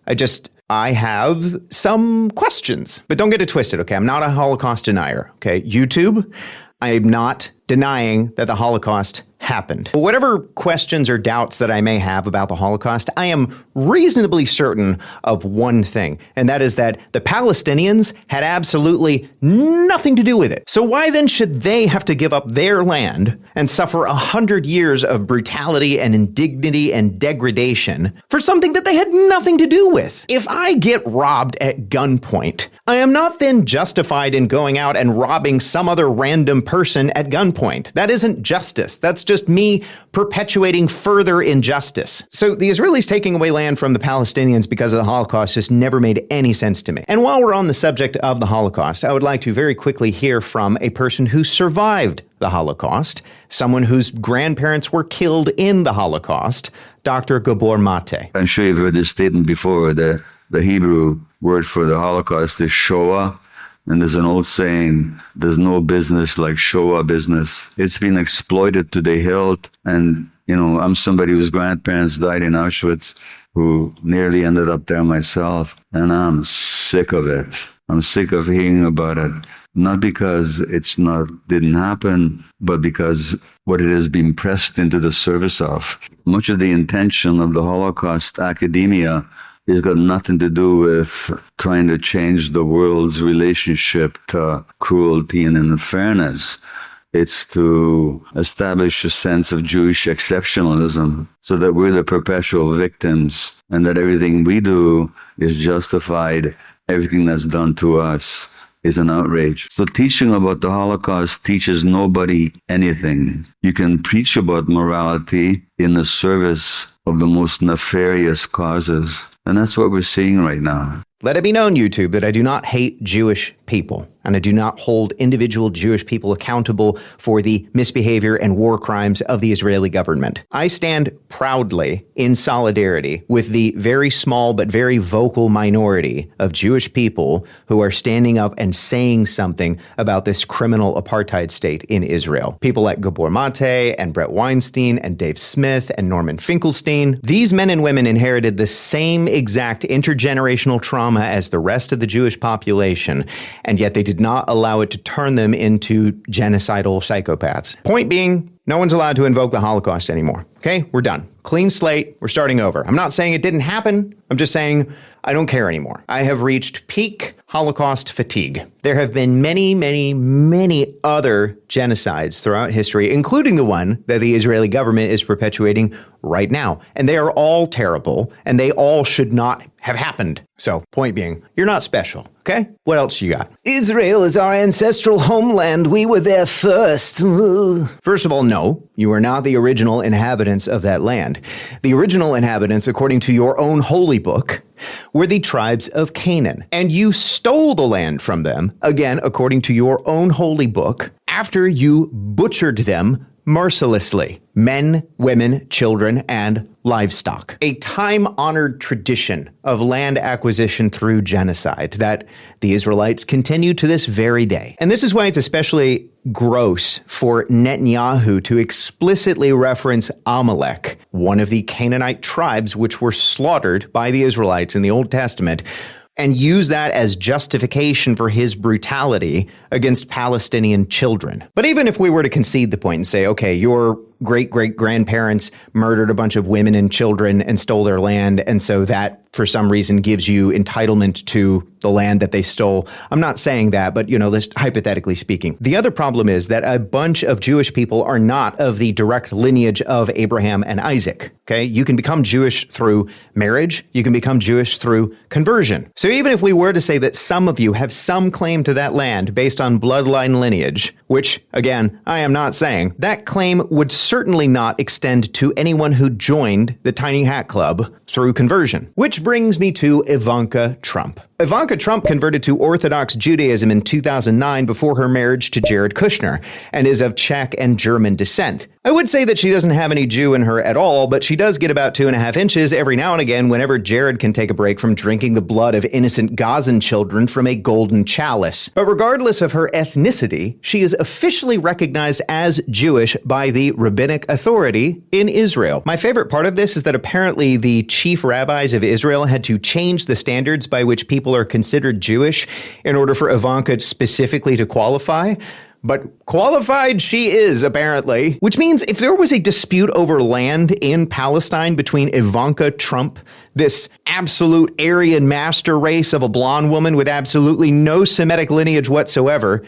I have some questions. But don't get it twisted, okay? I'm not a Holocaust denier, okay? YouTube, I am not denying that the Holocaust happened. But whatever questions or doubts that I may have about the Holocaust, I am reasonably certain of one thing, and that is that the Palestinians had absolutely nothing to do with it. So why then should they have to give up their land and suffer 100 years of brutality and indignity and degradation for something that they had nothing to do with? If I get robbed at gunpoint, I am not then justified in going out and robbing some other random person at gunpoint. That isn't justice. That's just me perpetuating further injustice. So the Israelis taking away land from the Palestinians because of the Holocaust has never made any sense to me. And while we're on the subject of the Holocaust, I would like to very quickly hear from a person who survived the Holocaust, someone whose grandparents were killed in the Holocaust, Dr. Gabor Mate. I'm sure you've heard this statement before. The Hebrew word for the Holocaust is Shoah. And there's an old saying, there's no business like Shoah business. It's been exploited to the hilt. And, you know, I'm somebody whose grandparents died in Auschwitz, who nearly ended up there myself. And I'm sick of it. I'm sick of hearing about it. Not because didn't happen, but because what it has been pressed into the service of. Much of the intention of the Holocaust academia has got nothing to do with trying to change the world's relationship to cruelty and unfairness. It's to establish a sense of Jewish exceptionalism so that we're the perpetual victims and that everything we do is justified. Everything that's done to us is an outrage. So teaching about the Holocaust teaches nobody anything. You can preach about morality in the service of the most nefarious causes. And that's what we're seeing right now. Let it be known, YouTube, that I do not hate Jewish people, and I do not hold individual Jewish people accountable for the misbehavior and war crimes of the Israeli government. I stand proudly in solidarity with the very small but very vocal minority of Jewish people who are standing up and saying something about this criminal apartheid state in Israel. People like Gabor Mate and Brett Weinstein and Dave Smith and Norman Finkelstein. These men and women inherited the same exact intergenerational trauma as the rest of the Jewish population, and yet they did not allow it to turn them into genocidal psychopaths. Point being, no one's allowed to invoke the Holocaust anymore. Okay, we're done. Clean slate, we're starting over. I'm not saying it didn't happen. I'm just saying I don't care anymore. I have reached peak Holocaust fatigue. There have been many other genocides throughout history, including the one that the Israeli government is perpetuating right now. And they are all terrible, and they all should not have happened. So, point being, you're not special, okay? What else you got? Israel is our ancestral homeland. We were there first. First of all, no, you are not the original inhabitants of that land. The original inhabitants, according to your own holy book, were the tribes of Canaan. And you stole the land from them, again, according to your own holy book, after you butchered them mercilessly. Men, women, children, and livestock. A time-honored tradition of land acquisition through genocide that the Israelites continue to this very day. And this is why it's especially gross for Netanyahu to explicitly reference Amalek, one of the Canaanite tribes which were slaughtered by the Israelites in the Old Testament, and use that as justification for his brutality against Palestinian children. But even if we were to concede the point and say, okay, your great-great-grandparents murdered a bunch of women and children and stole their land, and so that, for some reason, gives you entitlement to the land that they stole. I'm not saying that, but, just hypothetically speaking. The other problem is that a bunch of Jewish people are not of the direct lineage of Abraham and Isaac, okay? You can become Jewish through marriage. You can become Jewish through conversion. So even if we were to say that some of you have some claim to that land based on bloodline lineage, which, again, I am not saying, that claim would certainly not extend to anyone who joined the Tiny Hat Club through conversion. Which brings me to Ivanka Trump. Ivanka Trump converted to Orthodox Judaism in 2009 before her marriage to Jared Kushner, and is of Czech and German descent. I would say that she doesn't have any Jew in her at all, but she does get about 2.5 inches every now and again whenever Jared can take a break from drinking the blood of innocent Gazan children from a golden chalice. But regardless of her ethnicity, she is officially recognized as Jewish by the rabbinic authority in Israel. My favorite part of this is that apparently the chief rabbis of Israel had to change the standards by which people are considered Jewish in order for Ivanka specifically to qualify. But qualified she is, apparently. Which means if there was a dispute over land in Palestine between Ivanka Trump, this absolute Aryan master race of a blonde woman with absolutely no Semitic lineage whatsoever,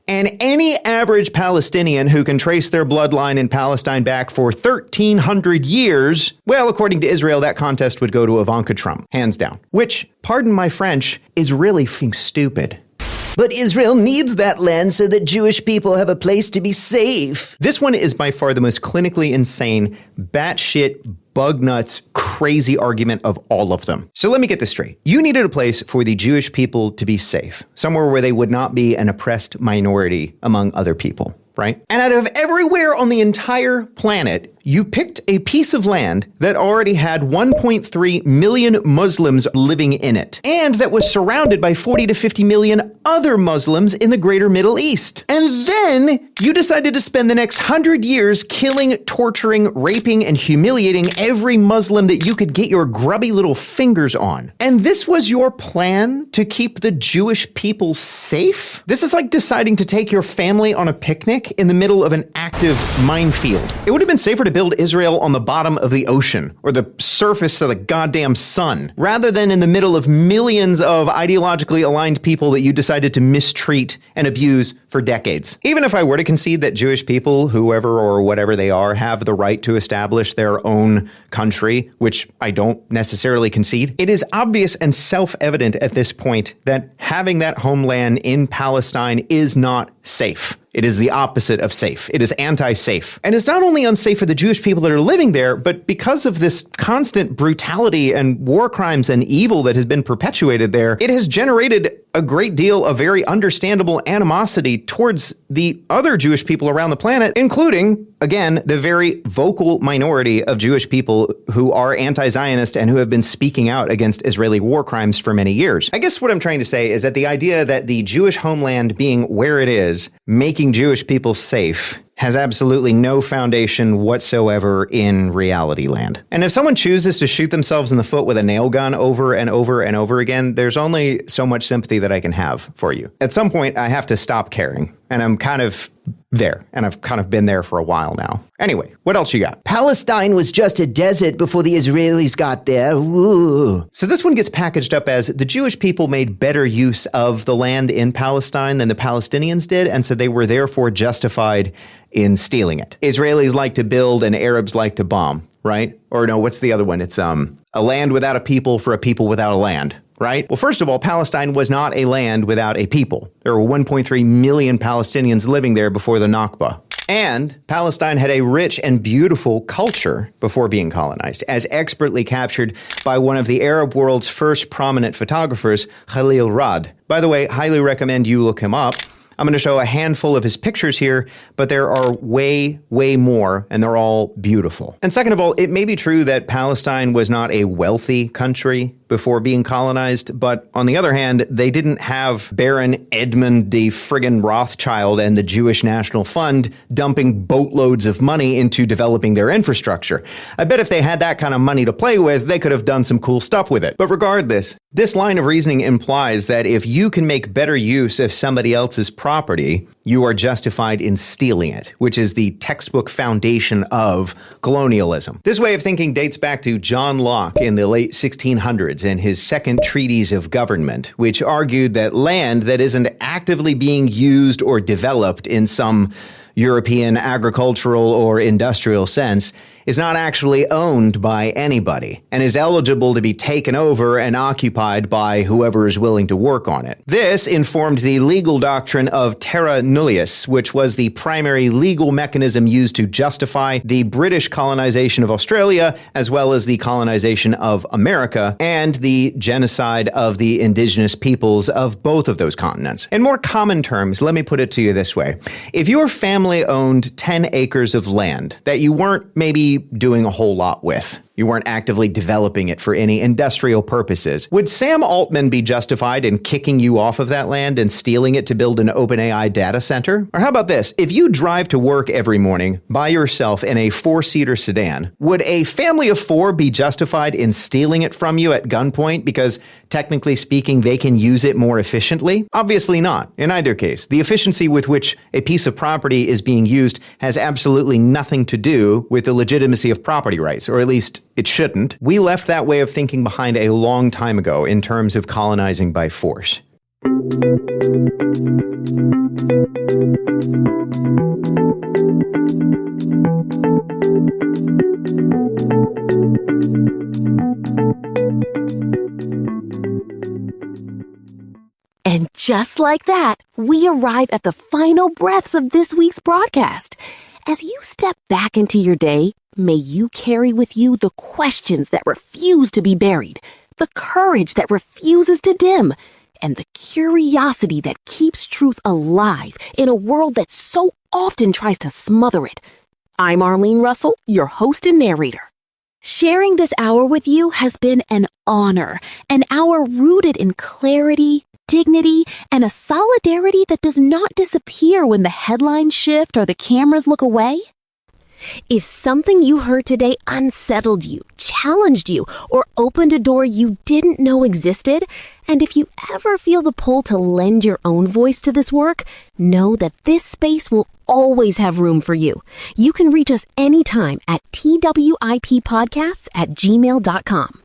and any average Palestinian who can trace their bloodline in Palestine back for 1,300 years, well, according to Israel, that contest would go to Ivanka Trump, hands down. Which, pardon my French, is really f***ing stupid. But Israel needs that land so that Jewish people have a place to be safe. This one is by far the most clinically insane, batshit, bug nuts, crazy argument of all of them. So let me get this straight. You needed a place for the Jewish people to be safe, somewhere where they would not be an oppressed minority among other people, right? And out of everywhere on the entire planet, you picked a piece of land that already had 1.3 million Muslims living in it, and that was surrounded by 40 to 50 million other Muslims in the greater Middle East. And then you decided to spend the next 100 years killing, torturing, raping, and humiliating every Muslim that you could get your grubby little fingers on. And this was your plan to keep the Jewish people safe? This is like deciding to take your family on a picnic in the middle of an active minefield. It would have been safer to build Israel on the bottom of the ocean or the surface of the goddamn sun, rather than in the middle of millions of ideologically aligned people that you decided to mistreat and abuse for decades. Even if I were to concede that Jewish people, whoever or whatever they are, have the right to establish their own country, which I don't necessarily concede, it is obvious and self-evident at this point that having that homeland in Palestine is not safe. It is the opposite of safe. It is anti-safe. And it's not only unsafe for the Jewish people that are living there, but because of this constant brutality and war crimes and evil that has been perpetuated there, it has generated a great deal of very understandable animosity towards the other Jewish people around the planet, including, again, the very vocal minority of Jewish people who are anti-Zionist and who have been speaking out against Israeli war crimes for many years. I guess what I'm trying to say is that the idea that the Jewish homeland being where it is, making Jewish people safe, has absolutely no foundation whatsoever in reality land. And if someone chooses to shoot themselves in the foot with a nail gun over and over and over again, there's only so much sympathy that I can have for you. At some point, I have to stop caring. And I'm kind of there, and I've kind of been there for a while now. Anyway, what else you got? Palestine was just a desert before the Israelis got there. Ooh. So this one gets packaged up as the Jewish people made better use of the land in Palestine than the Palestinians did, and so they were therefore justified in stealing it. Israelis like to build and Arabs like to bomb, right? Or no, what's the other one? It's a land without a people for a people without a land. Right? Well, first of all, Palestine was not a land without a people. There were 1.3 million Palestinians living there before the Nakba. And Palestine had a rich and beautiful culture before being colonized, as expertly captured by one of the Arab world's first prominent photographers, Khalil Rad. By the way, highly recommend you look him up. I'm going to show a handful of his pictures here, but there are way, way more, and they're all beautiful. And second of all, it may be true that Palestine was not a wealthy country before being colonized, but on the other hand, they didn't have Baron Edmund de friggin' Rothschild and the Jewish National Fund dumping boatloads of money into developing their infrastructure. I bet if they had that kind of money to play with, they could have done some cool stuff with it. But regardless, this line of reasoning implies that if you can make better use of somebody else's property, you are justified in stealing it, which is the textbook foundation of colonialism. This way of thinking dates back to John Locke in the late 1600s in his Second Treatise of Government, which argued that land that isn't actively being used or developed in some European agricultural or industrial sense is not actually owned by anybody and is eligible to be taken over and occupied by whoever is willing to work on it. This informed the legal doctrine of terra nullius, which was the primary legal mechanism used to justify the British colonization of Australia, as well as the colonization of America and the genocide of the indigenous peoples of both of those continents. In more common terms, let me put it to you this way. If your family owned 10 acres of land that you weren't maybe doing a whole lot with, you weren't actively developing it for any industrial purposes, would Sam Altman be justified in kicking you off of that land and stealing it to build an OpenAI data center? Or how about this? If you drive to work every morning by yourself in a 4-seater sedan, would a family of 4 be justified in stealing it from you at gunpoint because, technically speaking, they can use it more efficiently? Obviously not. In either case, the efficiency with which a piece of property is being used has absolutely nothing to do with the legitimacy of property rights, or at least it shouldn't. We left that way of thinking behind a long time ago in terms of colonizing by force. And just like that, we arrive at the final breaths of this week's broadcast. As you step back into your day, may you carry with you the questions that refuse to be buried, the courage that refuses to dim, and the curiosity that keeps truth alive in a world that so often tries to smother it. I'm Arlene Russell, your host and narrator. Sharing this hour with you has been an honor, an hour rooted in clarity, dignity, and a solidarity that does not disappear when the headlines shift or the cameras look away. If something you heard today unsettled you, challenged you, or opened a door you didn't know existed, and if you ever feel the pull to lend your own voice to this work, know that this space will always have room for you. You can reach us anytime at twippodcasts@gmail.com.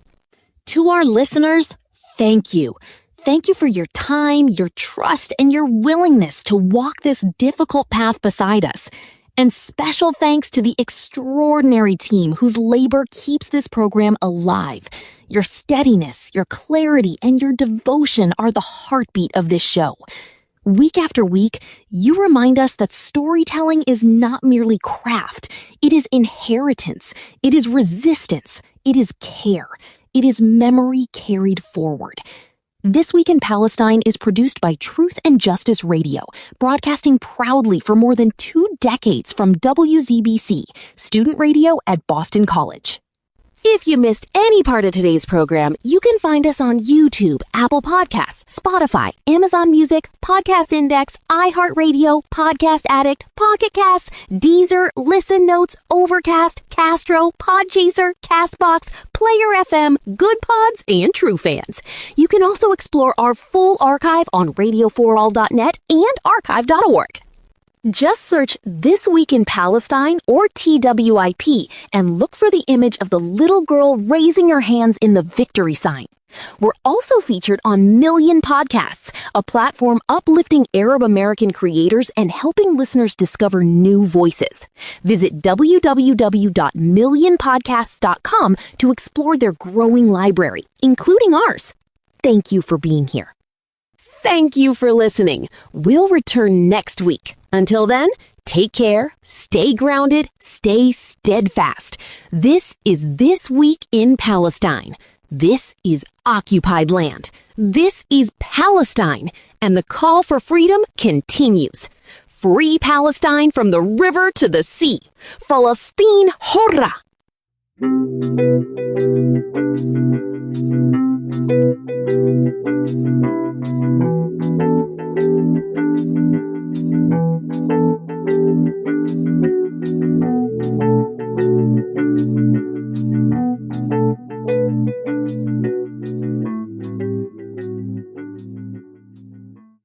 To our listeners, thank you. Thank you for your time, your trust, and your willingness to walk this difficult path beside us. And special thanks to the extraordinary team whose labor keeps this program alive. Your steadiness, your clarity, and your devotion are the heartbeat of this show. Week after week, you remind us that storytelling is not merely craft. It is inheritance. It is resistance. It is care. It is memory carried forward. This Week in Palestine is produced by Truth and Justice Radio, broadcasting proudly for more than 2 decades from WZBC, student radio at Boston College. If you missed any part of today's program, you can find us on YouTube, Apple Podcasts, Spotify, Amazon Music, Podcast Index, iHeartRadio, Podcast Addict, Pocket Casts, Deezer, Listen Notes, Overcast, Castro, Podchaser, Castbox, Player FM, Good Pods, and True Fans. You can also explore our full archive on radio4all.net and archive.org. Just search This Week in Palestine or TWIP and look for the image of the little girl raising her hands in the victory sign. We're also featured on Million Podcasts, a platform uplifting Arab American creators and helping listeners discover new voices. Visit www.millionpodcasts.com to explore their growing library, including ours. Thank you for being here. Thank you for listening. We'll return next week. Until then, take care, stay grounded, stay steadfast. This is This Week in Palestine. This is occupied land. This is Palestine. And the call for freedom continues. Free Palestine from the river to the sea. Falastin Horra.